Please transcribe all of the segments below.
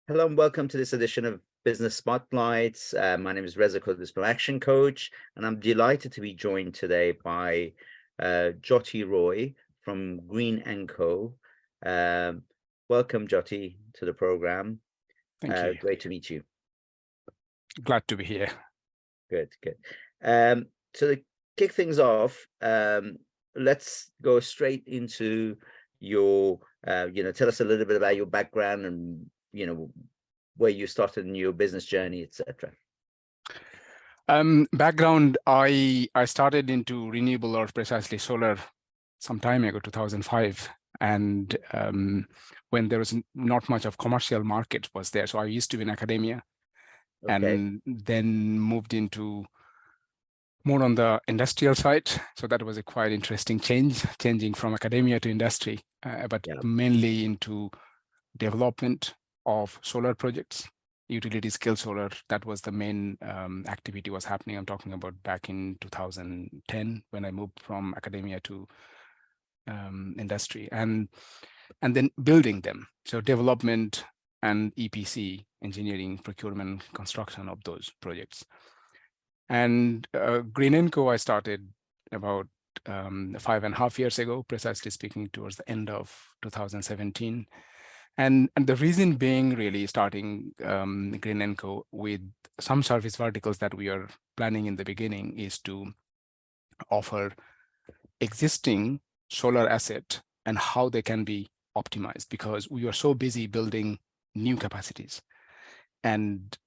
Hello and welcome to this edition of Business Spotlights. My name is Reza, Khodadoust Action Coach, and I'm delighted to be joined today by Jyoti Roy from Green & Co. Welcome, Jyoti, to the program. Thank you. Great to meet you. Glad to be here. Good. So to kick things off, let's go straight into your, tell us a little bit about your background and where you started in your business journey, etc. Background, I started into renewable, or precisely solar, some time ago, 2005. And when there was not much of commercial market was there. So I used to be in academia, and then moved into more on the industrial side. So that was a quite interesting changing from academia to industry, but mainly into development of solar projects, utility scale solar. That was the main activity was happening. I'm talking about back in 2010 when I moved from academia to industry, and then building them. So development and EPC, engineering, procurement, construction of those projects. And Green & Co. I started about 5.5 years ago, precisely speaking, towards the end of 2017. And the reason being really starting Green & Co. with some service verticals that we are planning in the beginning is to offer existing solar asset and how they can be optimized, because we are so busy building new capacities. And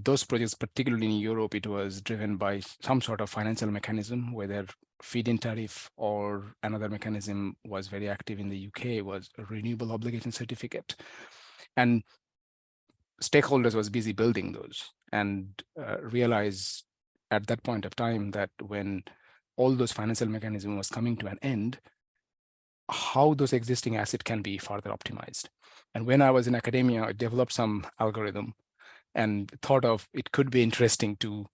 those projects, particularly in Europe, it was driven by some sort of financial mechanism, whether feed-in tariff or another mechanism was very active in the UK, was a renewable obligation certificate. And stakeholders was busy building those, and realized at that point of time that when all those financial mechanism was coming to an end, how those existing assets can be further optimized. And when I was in academia, I developed some algorithm and thought of it could be interesting to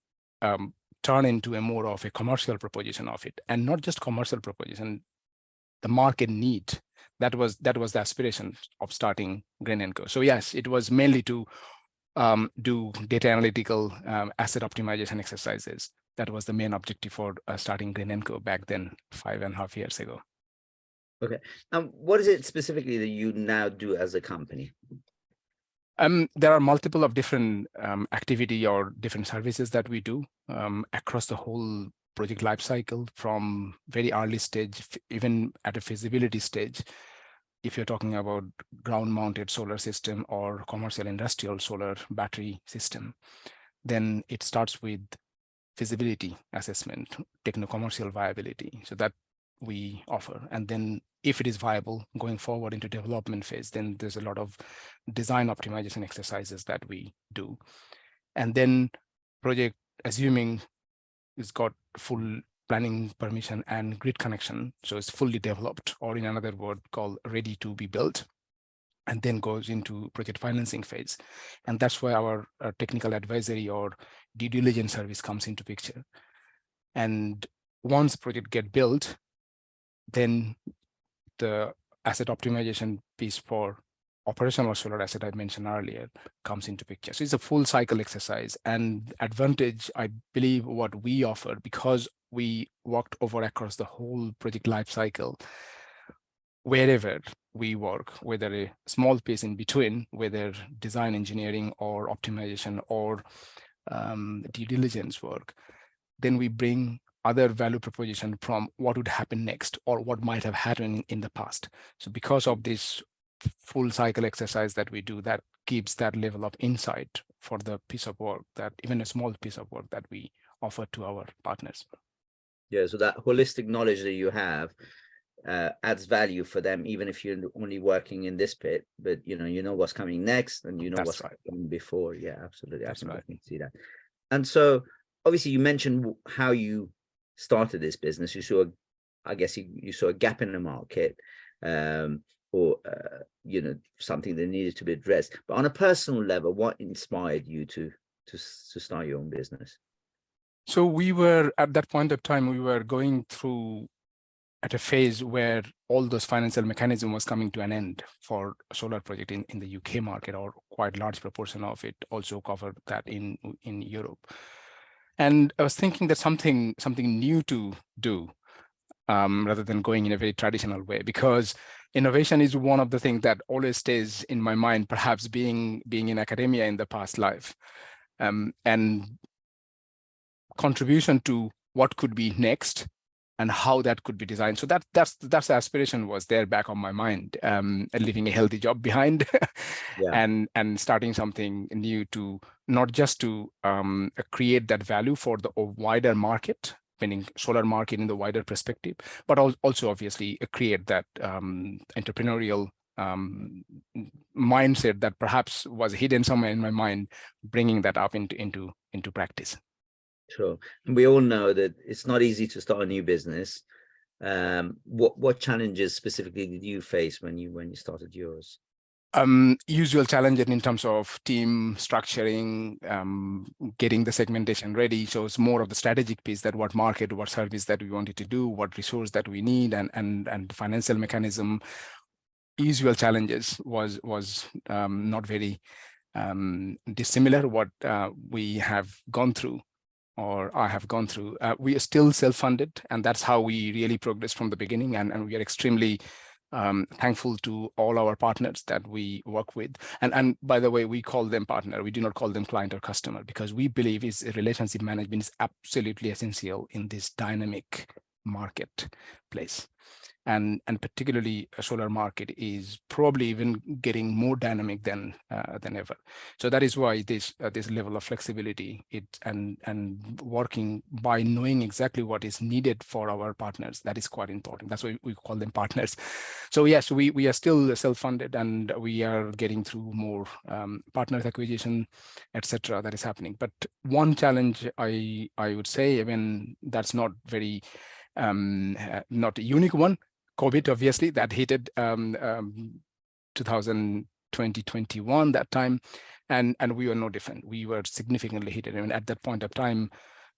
turn into a more of a commercial proposition of it, and not just commercial proposition, the market need. That was the aspiration of starting Green & Co. So yes, it was mainly to do data analytical asset optimization exercises. That was the main objective for starting Green & Co. back then, 5.5 years ago. Okay. What is it specifically that you now do as a company? There are multiple of different activity or different services that we do across the whole project life cycle, from very early stage, even at a feasibility stage. If you're talking about ground-mounted solar system or commercial industrial solar battery system, then it starts with feasibility assessment, techno-commercial viability. So that we offer. And then if it is viable going forward into development phase, then there's a lot of design optimization exercises that we do. And then project, assuming it's got full planning permission and grid connection, so it's fully developed, or in another word called ready to be built, and then goes into project financing phase. And that's where our technical advisory or due diligence service comes into picture. And once project get built, then the asset optimization piece for operational solar asset I mentioned earlier comes into picture. So it's a full cycle exercise. And advantage, I believe, what we offer, because we worked over across the whole project life cycle, wherever we work, whether a small piece in between, whether design engineering or optimization or due diligence work, then we bring other value proposition from what would happen next or what might have happened in the past. So because of this full cycle exercise that we do, that gives that level of insight for the piece of work, that even a small piece of work that we offer to our partners. Yeah, so that holistic knowledge that you have adds value for them, even if you're only working in this bit, but you know what's coming next, and what's coming before. Yeah, absolutely. I can definitely see that. And so obviously you mentioned how you started this business. You saw, I guess you saw a gap in the market, or something that needed to be addressed. But on a personal level, what inspired you to start your own business? So we were, at that point of time, we were going through at a phase where all those financial mechanism was coming to an end for a solar project in the UK market, or quite large proportion of it also covered that in Europe. And I was thinking that something new to do, rather than going in a very traditional way, because innovation is one of the things that always stays in my mind, perhaps being in academia in the past life, and contribution to what could be next and how that could be designed. So that's the aspiration was there back on my mind, leaving a healthy job behind, and starting something new, to not just to create that value for the wider market, meaning solar market in the wider perspective, but also obviously create that entrepreneurial mindset that perhaps was hidden somewhere in my mind, bringing that up into practice. Sure. And we all know that it's not easy to start a new business. What challenges specifically did you face when you started yours? Usual challenges in terms of team structuring, getting the segmentation ready. So it's more of the strategic piece, that what market, what service that we wanted to do, what resource that we need, and financial mechanism. Usual challenges was not very dissimilar what we have gone through, or I have gone through. We are still self-funded, and that's how we really progressed from the beginning. And we are extremely thankful to all our partners that we work with. And by the way, we call them partner. We do not call them client or customer, because we believe relationship management is absolutely essential in this dynamic marketplace. And particularly a solar market is probably even getting more dynamic than ever. So that is why this level of flexibility, and working by knowing exactly what is needed for our partners, that is quite important. That's why we call them partners. So yes, we are still self-funded, and we are getting through more partner acquisition, etc. that is happening. But one challenge I would say, even that's not very not a unique one. COVID, obviously, that hit 2020-21 that time, and we were no different. We were significantly hit. I mean, at that point of time,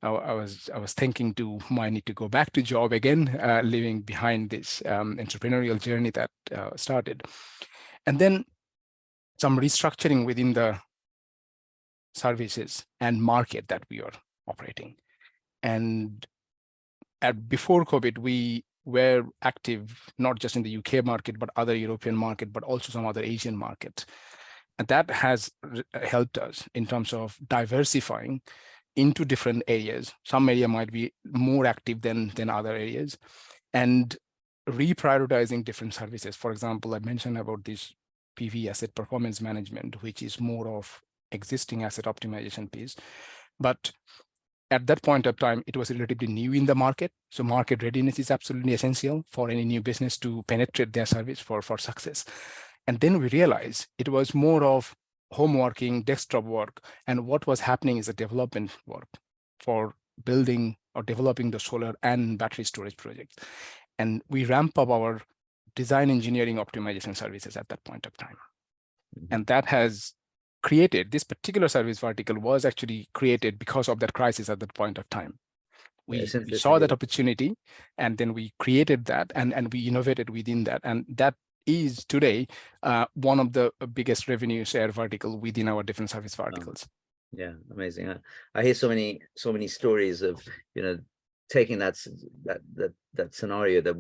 I was thinking, I need to go back to job again, leaving behind this entrepreneurial journey that started, and then some restructuring within the services and market that we are operating. And before COVID, we were active not just in the UK market, but other European market, but also some other Asian markets. And that has helped us in terms of diversifying into different areas. Some area might be more active than other areas, and reprioritizing different services. For example, I mentioned about this PV asset performance management, which is more of existing asset optimization piece. But at that point of time, it was relatively new in the market. So market readiness is absolutely essential for any new business to penetrate their service for success. And then we realized it was more of home working, desktop work. And what was happening is a development work for building or developing the solar and battery storage projects. And we ramp up our design engineering optimization services at that point of time. And that has created, this particular service vertical was actually created because of that crisis at that point of time. We saw that opportunity, and then we created that, and we innovated within that. And that is today one of the biggest revenue share vertical within our different service verticals. Yeah, amazing. I hear so many stories of, taking that scenario that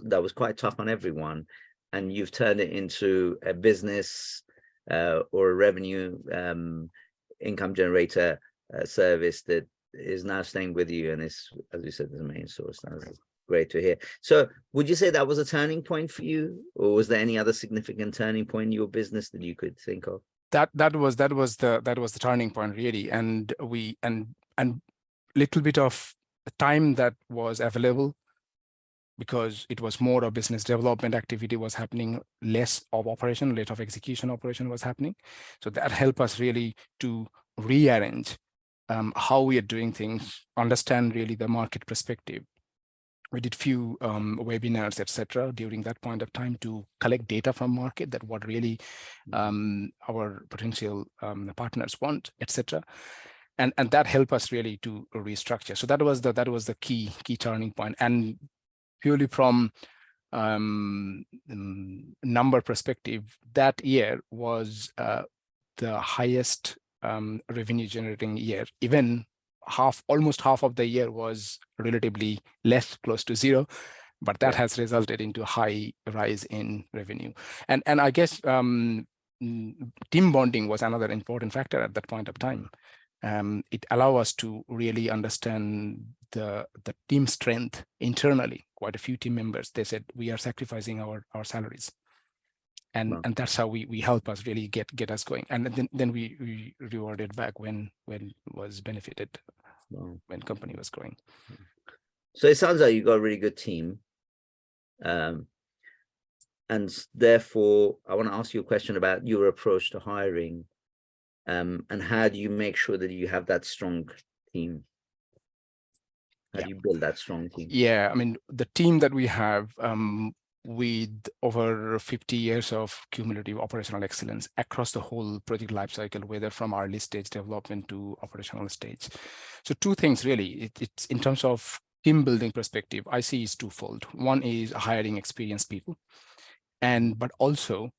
that was quite tough on everyone, and you've turned it into a business or a revenue income generator service that is now staying with you, and is, as you said, the main source. That's great to hear. So would you say that was a turning point for you, or was there any other significant turning point in your business that you could think of? That was the turning point, really. And little bit of the time that was available, because it was more of business development activity was happening, less of execution operation was happening. So that helped us really to rearrange how we are doing things, understand really the market perspective. We did few webinars, etc., during that point of time to collect data from market, that what really our potential partners want, etc. And that helped us really to restructure. So that was the key turning point. And purely from number perspective, that year was the highest revenue generating year. Even almost half of the year was relatively less, close to zero, but that has resulted into a high rise in revenue. And I guess team bonding was another important factor at that point of time. It allowed us to really understand the team strength internally. Quite a few team members, they said, we are sacrificing our salaries. And that's how we help us really get us going. And then we rewarded back when was benefited, when company was growing. So it sounds like you got a really good team. And therefore, I want to ask you a question about your approach to hiring. And how do you make sure that you have that strong team? How do you build that strong team? Yeah, I mean, the team that we have, with over 50 years of cumulative operational excellence across the whole project lifecycle, whether from early stage development to operational stage. So two things really, it's in terms of team building perspective, I see is twofold. One is hiring experienced people, but also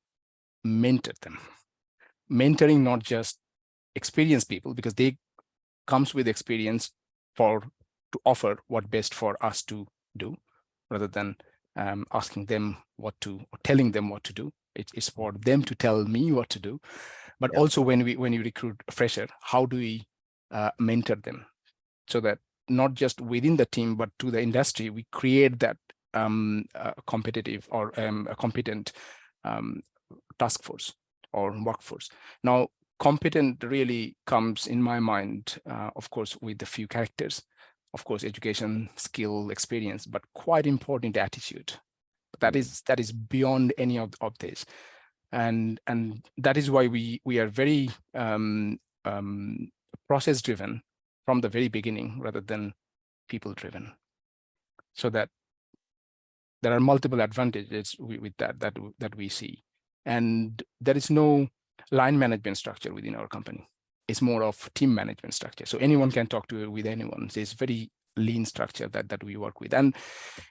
mentor them. Mentoring not just experienced people, because they comes with experience to offer what best for us to do, rather than asking them what to, or telling them what to do. It's for them to tell me what to do. But also when you recruit a fresher, how do we mentor them, so that not just within the team, but to the industry, we create that competitive or a competent task force or workforce. Now, competent really comes in my mind, of course, with a few characters. Of course, education, skill, experience, but quite important, attitude. That is beyond any of this, and that is why we are very process driven from the very beginning, rather than people driven. So that there are multiple advantages with that we see, and there is no line management structure within our company. It's more of team management structure. So anyone can talk with anyone. So it's very lean structure that we work with. And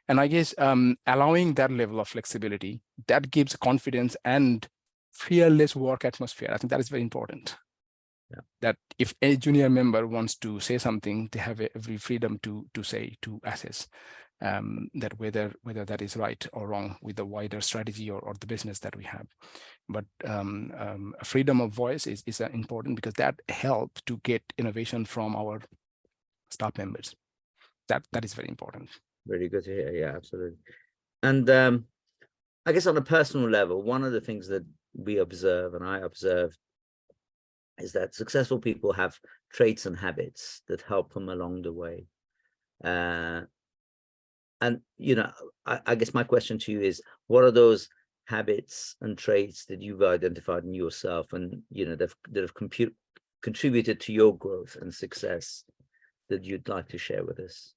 I guess allowing that level of flexibility, that gives confidence and fearless work atmosphere. I think that is very important. Yeah. That if a junior member wants to say something, they have every freedom to say, to assess that whether that is right or wrong with the wider strategy or the business that we have. But freedom of voice is important, because that helps to get innovation from our staff members. That is very important. Very good to hear. Yeah, absolutely. And I guess on a personal level, one of the things that we observe, and I observed, is that successful people have traits and habits that help them along the way. And, you know, I guess my question to you is, what are those habits and traits that you've identified in yourself, and, you know, that have contributed to your growth and success, that you'd like to share with us?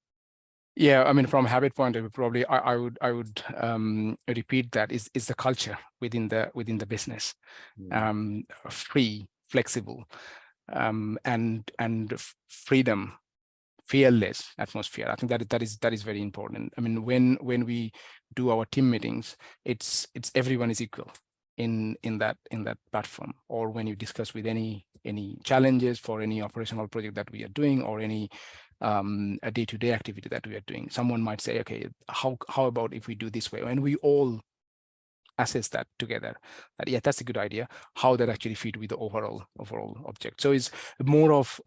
Yeah, I mean, from a habit point of view, probably I would repeat that is the culture within the business, free, flexible, and freedom, fearless atmosphere. I think that is very important. I mean, when we do our team meetings, it's everyone is equal in that platform, or when you discuss with any challenges for any operational project that we are doing, or any a day-to-day activity that we are doing. Someone might say, okay, how about if we do this way? And we all assess that together, that yeah, that's a good idea, how that actually fit with the overall object. So it's more of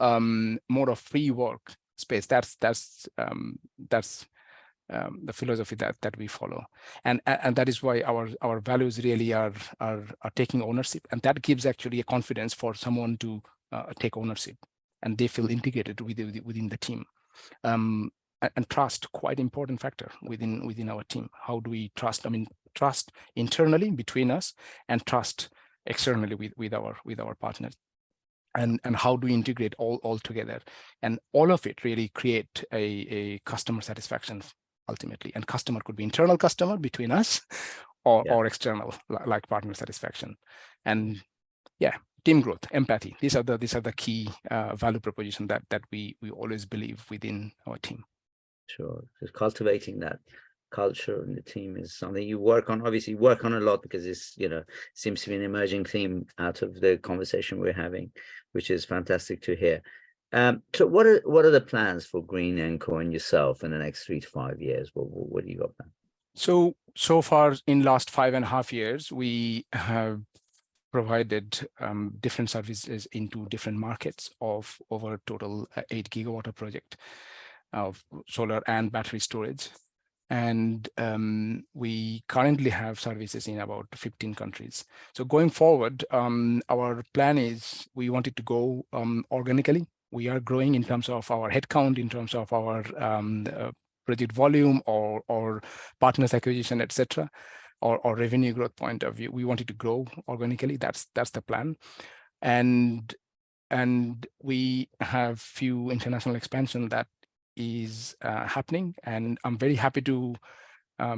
free work space. That's the philosophy that we follow, and that is why our values really are taking ownership, and that gives actually a confidence for someone to take ownership, and they feel integrated within the team. And trust, quite important factor within our team. How do we trust? I mean, trust internally between us, and trust externally with our partners. And how do we integrate all together? And all of it really create a customer satisfaction ultimately. And customer could be internal customer between us, or external, like partner satisfaction. And yeah, team growth, empathy. These are the key value proposition that we always believe within our team. Sure, just cultivating that culture in the team is something you work on. Obviously, work on a lot because it's, you know, seems to be an emerging theme out of the conversation we're having, which is fantastic to hear. So what are the plans for Green & Co and yourself in the next 3 to 5 years? What do you got planned? So far in last 5.5 years, we have provided different services into different markets of over total 8 gigawatt of project of solar and battery storage. And we currently have services in about 15 countries. So going forward, our plan is we wanted to go organically. We are growing in terms of our headcount, in terms of our project volume or partners acquisition, etc., or revenue growth point of view. We wanted to grow organically. That's the plan, and we have few international expansion that is happening, and I'm very happy to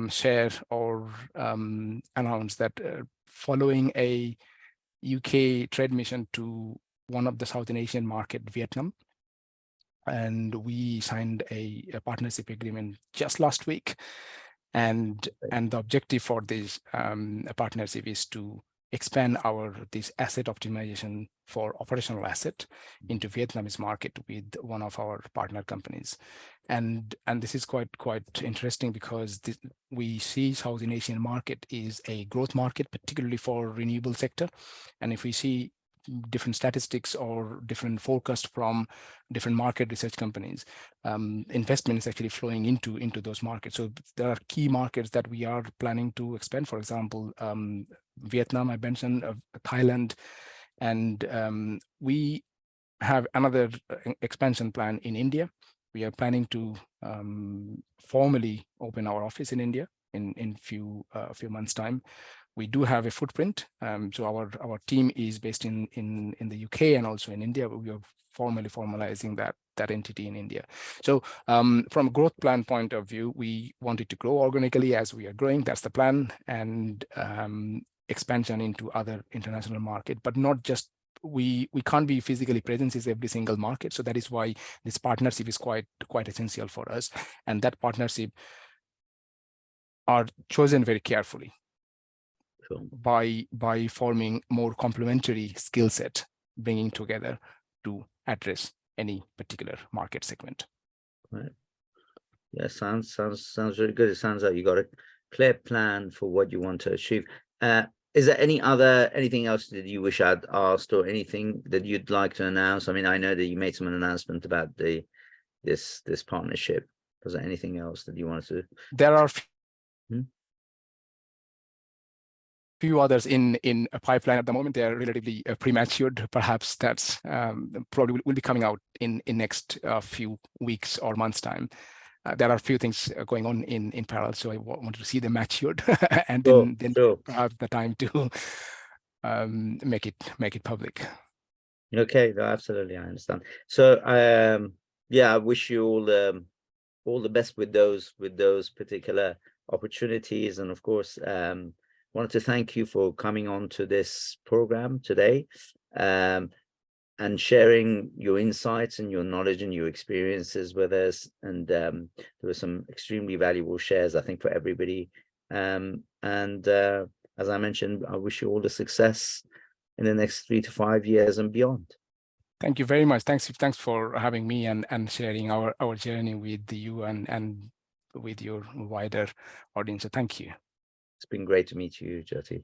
share or announce that following a UK trade mission to one of the Southern Asian market, Vietnam, and we signed a partnership agreement just last week, and the objective for this partnership is to expand this asset optimization for operational asset into Vietnamese market with one of our partner companies, and this is quite interesting because we see Southern Asian market is a growth market, particularly for renewable sector, and if we see different statistics or different forecasts from different market research companies, investment is actually flowing into those markets. So there are key markets that we are planning to expand. For example, Vietnam, I mentioned, Thailand, and we have another expansion plan in India. We are planning to formally open our office in India in few months' time. We do have a footprint, so our team is based in the UK and also in India, but we are formalizing that entity in India. So from a growth plan point of view, we wanted to grow organically as we are growing. That's the plan, and expansion into other international market, but not just we can't be physically present in every single market. So that is why this partnership is quite essential for us, and that partnership are chosen very carefully. Sure. By forming more complementary skill set, bringing together to address any particular market segment. Right. Yeah, sounds really good. It sounds like you got a clear plan for what you want to achieve. Is there anything else that you wish I'd asked, or anything that you'd like to announce? I mean, I know that you made some announcement about this partnership. Was there anything else that you wanted to? There are few others in a pipeline at the moment. They are relatively prematured. Perhaps that's probably will be coming out in next few weeks or months time. There are a few things going on in parallel, so I wanted to see them matured and then have the time to make it public. Okay, no, absolutely, I understand. So yeah, I wish you all the best with those particular opportunities, and of course wanted to thank you for coming on to this program today, and sharing your insights and your knowledge and your experiences with us. And there were some extremely valuable shares, I think, for everybody. And as I mentioned, I wish you all the success in the next 3 to 5 years and beyond. Thank you very much. Thanks for having me and sharing our journey with you and with your wider audience. So thank you. It's been great to meet you, Jyoti.